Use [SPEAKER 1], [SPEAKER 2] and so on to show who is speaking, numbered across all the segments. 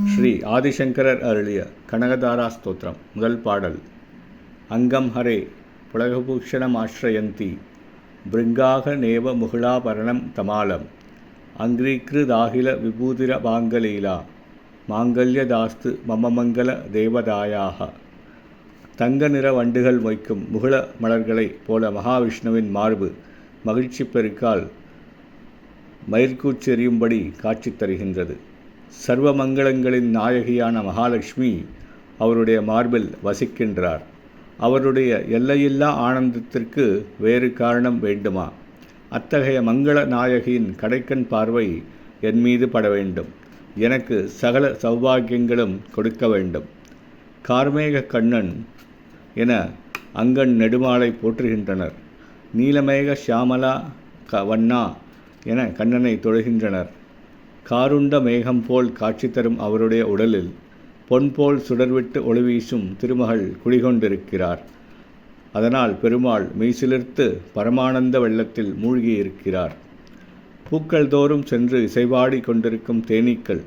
[SPEAKER 1] ஸ்ரீ ஆதிசங்கரர் அருளிய கனகதாரா ஸ்தோத்திரம். முதல் பாடல். அங்கம் ஹரே புலகபூஷணமாஸ்ரயந்தி பிருங்காக நேவ முகுளாபரணம் தமாலம் அங்கிரீக்ருதாகில விபூதிர பாங்கலீலா மாங்கல்யதாஸ்து மமமங்கல தேவதாயாக. தங்க நிற வண்டுகள் மொய்க்கும் முகுள மலர்களைப் போல மகாவிஷ்ணுவின் மார்பு மகிழ்ச்சி பெருக்கால் மயிர்கூச்செறியும்படி காட்சி தருகின்றது. சர்வ மங்களங்களின் நாயகியான மகாலட்சுமி அவருடைய மார்பில் வசிக்கின்றார். அவருடைய எல்லையில்லா ஆனந்தத்திற்கு வேறு காரணம் வேண்டுமா? அத்தகைய மங்கள நாயகியின் கடைக்கண் பார்வை என் மீது பட வேண்டும். எனக்கு சகல சௌபாகியங்களும் கொடுக்க வேண்டும். கார்மேக கண்ணன் என அங்கண் நெடுமாலை போற்றுகின்றனர். நீலமேக ஷியாமலா வண்ணா என கண்ணனை தொழுகின்றனர். காருண்ட மேகம் போல் காட்சி தரும் அவருடைய உடலில் பொன்போல் சுடர்விட்டு ஒளிவீசும் திருமகள் குடிகொண்டிருக்கிறார். அதனால் பெருமாள் மெய்சிலிர்த்து பரமானந்த வெள்ளத்தில் மூழ்கியிருக்கிறார். பூக்கள் தோறும் சென்று இசைபாடி கொண்டிருக்கும் தேனீக்கள்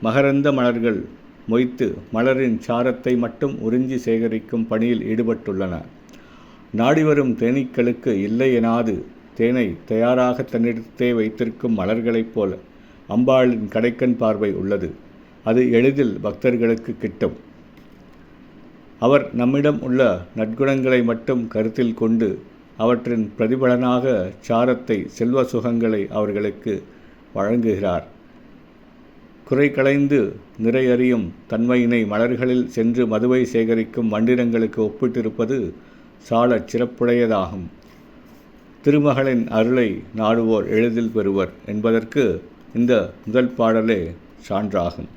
[SPEAKER 1] மகரந்த மலர்கள் மொய்த்து மலரின் சாரத்தை மட்டும் உறிஞ்சி சேகரிக்கும் பணியில் ஈடுபட்டுள்ளன. நாடிவரும் தேனீக்களுக்கு இல்லை எனாது தேனை தயாராக தன்னிடத்தே வைத்திருக்கும் மலர்களைப் போல அம்பாளின் கடைக்கண் பார்வை உள்ளது. அது எளிதில் பக்தர்களுக்கு கிட்டும். அவர் நம்மிடம் உள்ள நற்குணங்களை மட்டும் கருத்தில் கொண்டு அவற்றின் பிரதிபலனாக சாரத்தை செல்வ சுகங்களை அவர்களுக்கு வழங்குகிறார். குறை களைந்து நிறையறியும் தன்மையினை மலர்களில் சென்று மதுவை சேகரிக்கும் மண்டிரங்களுக்கு ஒப்பிட்டிருப்பது சாலச் சிறப்புடையதாகும். திருமகளின் அருளை நாடுவோர் எளிதில் பெறுவர் என்பதற்கு இந்த முதல் பாடலே சான்றாகும்.